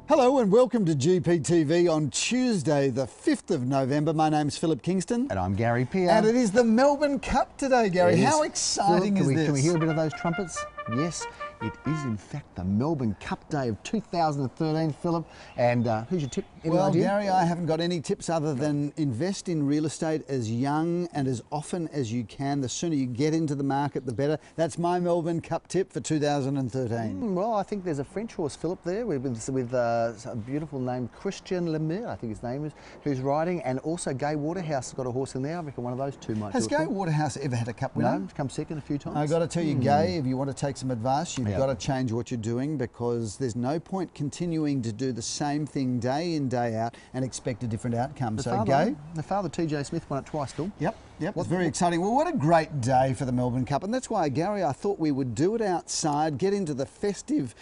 Hello and welcome to GPTV on Tuesday the 5th of November. My name's Philip Kingston. And I'm Gary Pierre. And it is the Melbourne Cup today, Gary. How exciting is this? Can we hear a bit of those trumpets? Yes, it is in fact the Melbourne Cup Day of 2013, Philip. And who's your tip? Any idea? Gary, I haven't got any tips other than invest in real estate as young and as often as you can. The sooner you get into the market, the better. That's my Melbourne Cup tip for 2013. Well, I think there's a French horse, Philip, there with a beautiful name, Christian Lemaire, I think his name is, who's riding, and also Gay Waterhouse has got a horse in there. I reckon one of those two might do it. Has Gay Waterhouse ever had a cup winner? No, come second a few times. I've got to tell you, Gay, if you want to take some advice, you've got to change what you're doing, because there's no point continuing to do the same thing day in, day out and expect a different outcome. The father, TJ Smith, won it twice, Phil. Yep. It's very exciting. Well, what a great day for the Melbourne Cup, and that's why, Gary, I thought we would do it outside, get into the festive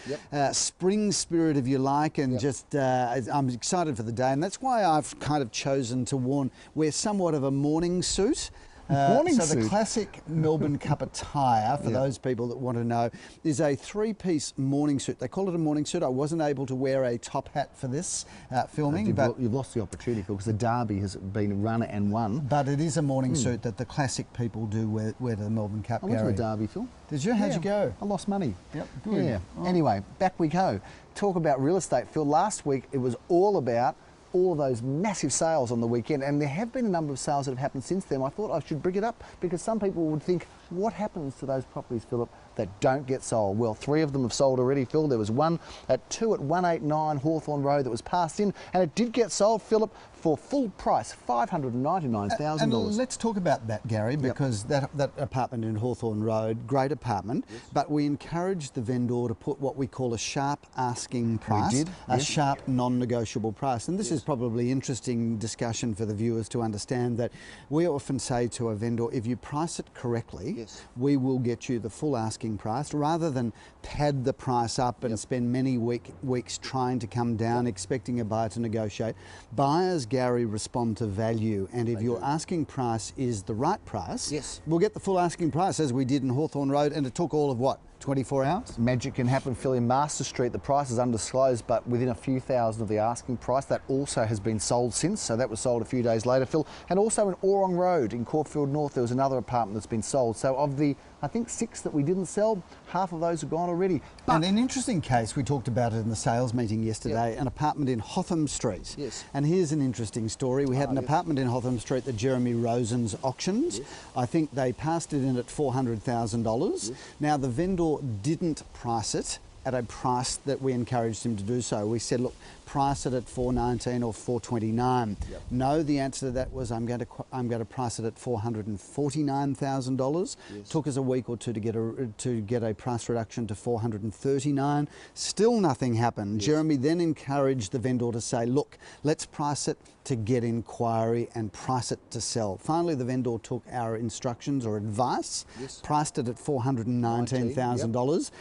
spring spirit, if you like, and just I'm excited for the day, and that's why I've kind of chosen to wear somewhat of a morning suit. The classic Melbourne Cup attire, for those people that want to know, is a three-piece morning suit. They call it a morning suit. I wasn't able to wear a top hat for this filming. You've lost the opportunity, Phil, because the Derby has been run and won. But it is a morning suit that the classic people do wear to the Melbourne Cup, I went to the Derby, Phil. Did you? How'd you go? I lost money. Yep, good. Yeah. Oh. Anyway, back we go. Talk about real estate, Phil. Last week it was all about all of those massive sales on the weekend, and there have been a number of sales that have happened since then. I thought I should bring it up because some people would think, what happens to those properties, Philip, that don't get sold? Well, 3 of them have sold already, Phil. There was 2 at 189 Hawthorn Road that was passed in, and it did get sold, Philip, for full price, $599,000. And let's talk about that, Gary, because that apartment in Hawthorn Road, great apartment, but we encouraged the vendor to put what we call a sharp asking price, a sharp non-negotiable price. And this is probably interesting discussion for the viewers to understand that we often say to a vendor, if you price it correctly, we will get you the full asking price, rather than pad the price up and spend many weeks trying to come down, expecting a buyer to negotiate. Buyers, Gary, respond to value, and if your asking price is the right price, we'll get the full asking price, as we did in Hawthorn Road, and it took all of what? 24 hours? Magic can happen, Phil. In Master Street, the price is undisclosed, but within a few thousand of the asking price. That also has been sold since, so that was sold a few days later, Phil. And also in Orong Road in Caulfield North, there was another apartment that's been sold. So of the, I think, 6 that we didn't sell, half of those are gone already. But and an interesting case, we talked about it in the sales meeting yesterday, an apartment in Hotham Street. And here's an interesting story. We had an apartment in Hotham Street that Jeremy Rosen's auctioned. I think they passed it in at $400,000. Now, the vendor didn't price it at a price that we encouraged him to do so. We said, look, price it at $419 or $429. No, the answer to that was, I'm going to price it at $449,000. Took us a week or two to get a price reduction to $439. Still nothing happened. Jeremy then encouraged the vendor to say, look, let's price it to get inquiry and price it to sell. Finally, the vendor took our instructions or advice, priced it at $419,000.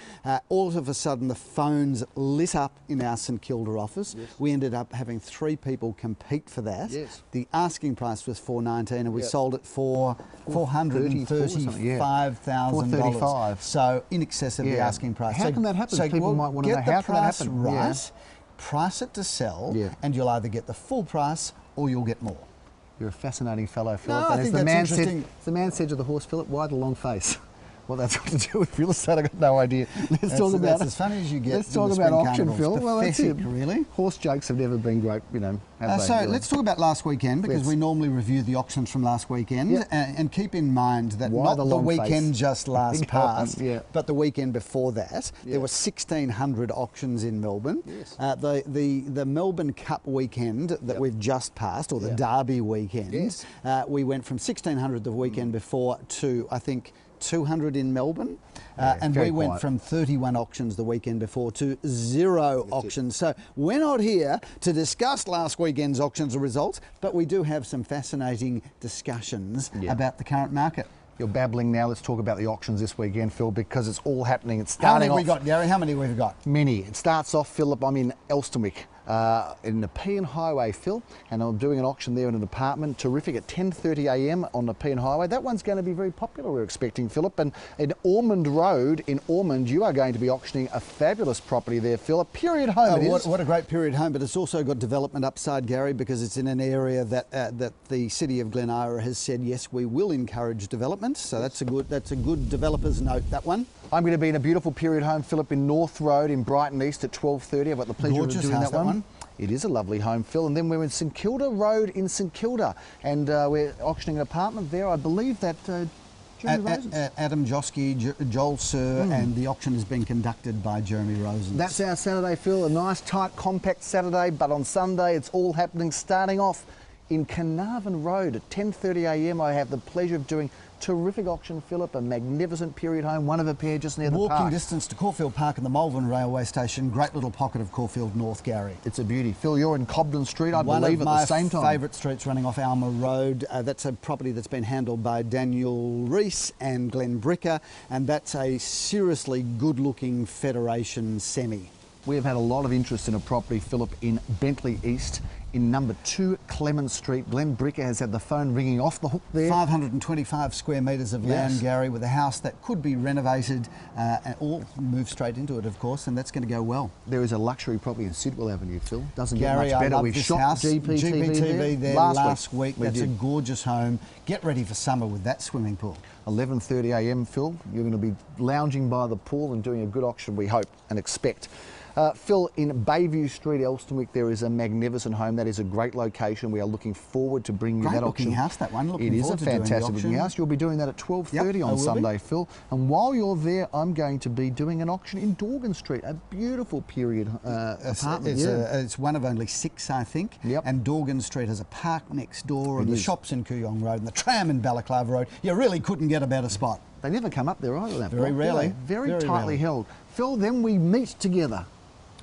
All of a sudden, the phones lit up in our St Kilda office. We ended up having 3 people compete for that. The asking price was $419, and we sold it for $435,000. So in excess of the asking price. How can that happen? So people might want to know how can that happen. Right, price it to sell, and you'll either get the full price or you'll get more. You're a fascinating fellow, Philip. No, I think that's interesting. The man said to the horse, Philip, why the long face? Well, that's got to do with real estate. I've got no idea. Let's talk about as funny as you get. Let's talk about auction, Phil. Well, that's it. Really? Horse jokes have never been great, you know. So let's talk about last weekend, because we normally review the auctions from last weekend, and keep in mind that not the weekend just last past, but the weekend before that, there were 1,600 auctions in Melbourne. The Melbourne Cup weekend that we've just passed, or the Derby weekend, we went from 1,600 the weekend before to, I think, 200 in Melbourne, and we went from 31 auctions the weekend before to 0 auctions. So we're not here to discuss last weekend's auctions results, but we do have some fascinating discussions about the current market. You're babbling now. Let's talk about the auctions this weekend, Phil, because it's all happening. It's starting off. How many we got, Gary? How many we've got? Many. It starts off, Philip, I'm in Elsternwick. in the Pean Highway, Phil, and I'm doing an auction there in an apartment. Terrific at 10:30 a.m. on the Pean Highway. That one's going to be very popular, we're expecting, Philip. And in Ormond Road in Ormond, you are going to be auctioning a fabulous property there, Phil. A period home it is. What a great period home, but it's also got development upside, Gary, because it's in an area that that the City of Glen Eira has said, yes, we will encourage development. So that's a good developer's note, that one. I'm going to be in a beautiful period home, Philip, in North Road in Brighton East at 12:30. I've got the pleasure of doing that one. It is a lovely home, Phil. And then we're in St Kilda Road in St Kilda, and we're auctioning an apartment there. I believe that Adam Josky, Joel Sir, and the auction has been conducted by Jeremy Rosen. That's our Saturday, Phil. A nice, tight, compact Saturday, but on Sunday it's all happening, starting off in Carnarvon Road at 10:30 a.m. I have the pleasure of doing terrific auction, Philip, a magnificent period home, one of a pair just near the park. Walking distance to Caulfield Park and the Malvern Railway Station, great little pocket of Caulfield North, Gary. It's a beauty. Phil, you're in Cobden Street, I believe, at the same time. One of my favourite streets running off Alma Road. That's a property that's been handled by Daniel Rees and Glenn Bricker, and that's a seriously good-looking Federation semi. We have had a lot of interest in a property, Philip, in Bentley East, in number 2 Clemens Street. Glenn Bricker has had the phone ringing off the hook there. 525 square metres of land, Gary, with a house that could be renovated or move straight into it, of course, and that's going to go well. There is a luxury property in Sidwell Avenue, Phil. Doesn't Gary, get much better. I love We've this shot house. GPTV there last week. That's a gorgeous home. Get ready for summer with that swimming pool. 11:30 a.m, Phil. You're going to be lounging by the pool and doing a good auction, we hope and expect. Phil, in Bayview Street, Elstonwick, there is a magnificent home. That is a great location. We are looking forward to bringing you that auction. Great looking house, that one. It is a fantastic looking house. You'll be doing that at 12:30 on Sunday, Phil. And while you're there, I'm going to be doing an auction in Dorgan Street, a beautiful period apartment. It's one of only 6, I think. Yep. And Dorgan Street has a park next door, and the shops in Kooyong Road, and the tram in Balaclava Road. You really couldn't get a better spot. They never come up there either. That Very rarely. Very tightly held. Phil, then we meet together.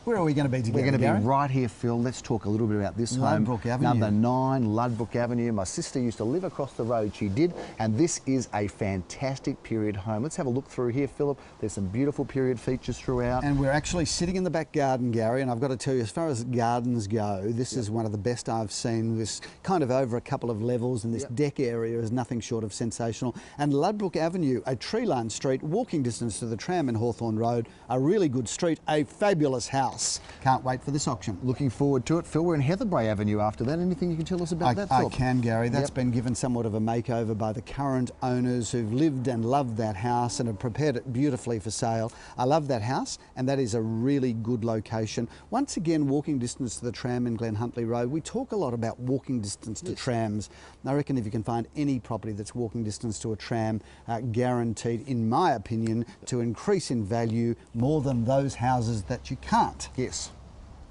Where are we going to be together, We're going to Gary? be right here, Phil. Let's talk a little bit about this home. Ludbrook Avenue. Number 9 Ludbrook Avenue. My sister used to live across the road. She did. And this is a fantastic period home. Let's have a look through here, Philip. There's some beautiful period features throughout. And we're actually sitting in the back garden, Gary, and I've got to tell you, as far as gardens go, this is one of the best I've seen. This kind of over a couple of levels, and this deck area is nothing short of sensational. And Ludbrook Avenue, a tree-lined street, walking distance to the tram in Hawthorne Road, a really good street, a fabulous house. Can't wait for this auction. Looking forward to it. Phil, we're in Heatherbrae Avenue after that. Anything you can tell us about that, Phil? I can, Gary. That's been given somewhat of a makeover by the current owners who've lived and loved that house and have prepared it beautifully for sale. I love that house, and that is a really good location. Once again, walking distance to the tram in Glen Huntly Road. We talk a lot about walking distance to trams. I reckon if you can find any property that's walking distance to a tram, guaranteed, in my opinion, to increase in value more than those houses that you can't. Yes.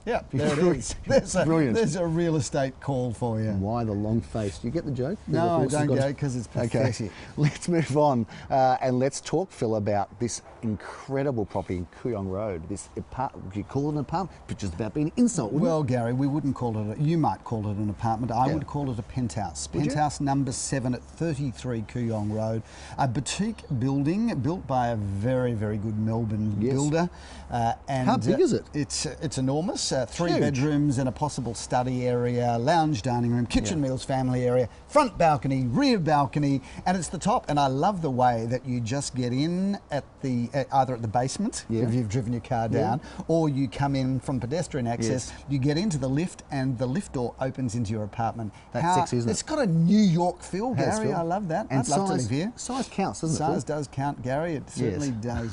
Yeah, there it is. There's a real estate call for you. Why the long face? Do you get the joke? No, I don't get it because it's pathetic. Okay, let's move on and let's talk, Phil, about this incredible property in Kooyong Road. This apartment, do you call it an apartment? But just about being an insult, wouldn't Well, Gary, we wouldn't call it, you might call it an apartment. I would call it a penthouse. Penthouse number 7 at 33 Kooyong Road. A boutique building built by a very, very good Melbourne builder. And how big is it? It's enormous. 3 bedrooms and a possible study area, lounge dining room, kitchen meals family area, front balcony, rear balcony, and it's the top. And I love the way that you just get in at the either at the basement if you've driven your car down, or you come in from pedestrian access. You get into the lift, and the lift door opens into your apartment. That's sexy, isn't it? It's got a New York feel, Gary. I love that. And I'd love to live here. Size counts, doesn't it? Size does count, Gary. It certainly does.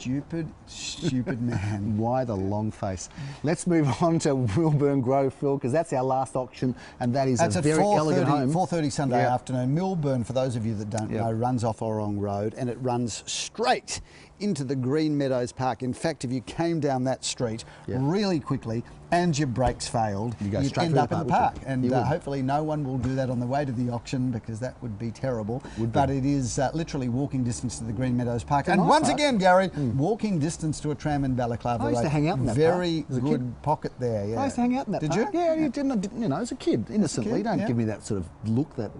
You stupid man. Why the long face? Let's move on to Wilburn Grove, Phil, because that's our last auction, and that is a very elegant home. 4:30 Sunday afternoon. Milburn, for those of you that don't know, runs off Orong Road, and it runs straight into the Green Meadows Park. In fact, if you came down that street really quickly and your brakes failed, you'd end up in the park. And hopefully no one will do that on the way to the auction, because that would be terrible. But it is literally walking distance to the Green Meadows Park. And once again, Gary, walking distance to a tram in Balaclava Road. I used to hang out in that Very park. good pocket there. Yeah. I used to hang out in that park. Did you? Yeah, you know, as a kid, innocently. Don't give me that sort of look, that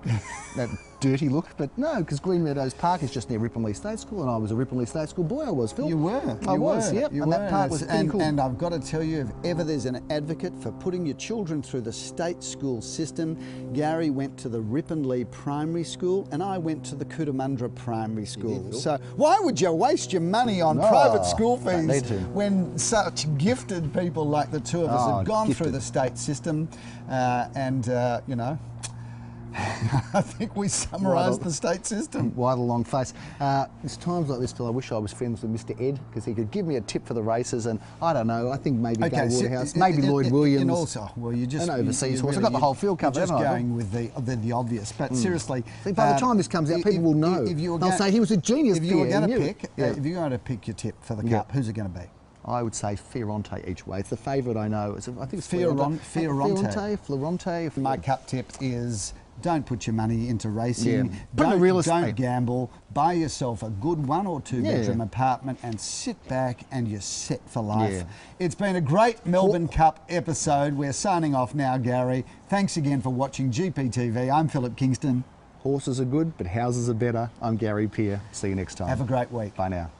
dirty look, but no, because Green Meadows Park is just near Ripponlea State School, and I was a Ripponlea State School boy. I was, Phil. You were. I was, yep. You and were. that park was pretty cool. And I've got to tell you, if ever there's an advocate for putting your children through the state school system, Gary went to the Ripponlea Primary School, and I went to the Cootamundra Primary School. So why would you waste your money on private school fees when such gifted people like the two of us have gone through the state system, you know, I think we summarised the state system. Why the long face? It's times like this, Phil, I wish I was friends with Mr. Ed, because he could give me a tip for the races, and I don't know, I think maybe Gay Waterhouse, maybe Lloyd Williams. And also, well, you just... An overseas horse. I've got the whole field covered, You're just going with the obvious, but seriously... See, by the time this comes out, people will know. They'll say he was a genius. If you were going to pick your tip for the Cup, who's it going to be? I would say Fioronte each way. It's the favourite I know. I think it's Fioronte. My Cup tip is... Don't put your money into racing. Don't gamble. Buy yourself a good 1 or 2 bedroom apartment and sit back, and you're set for life. It's been a great Melbourne Cup episode. We're signing off now, Gary. Thanks again for watching GPTV. I'm Philip Kingston. Horses are good, but houses are better. I'm Gary Peer. See you next time. Have a great week. Bye now.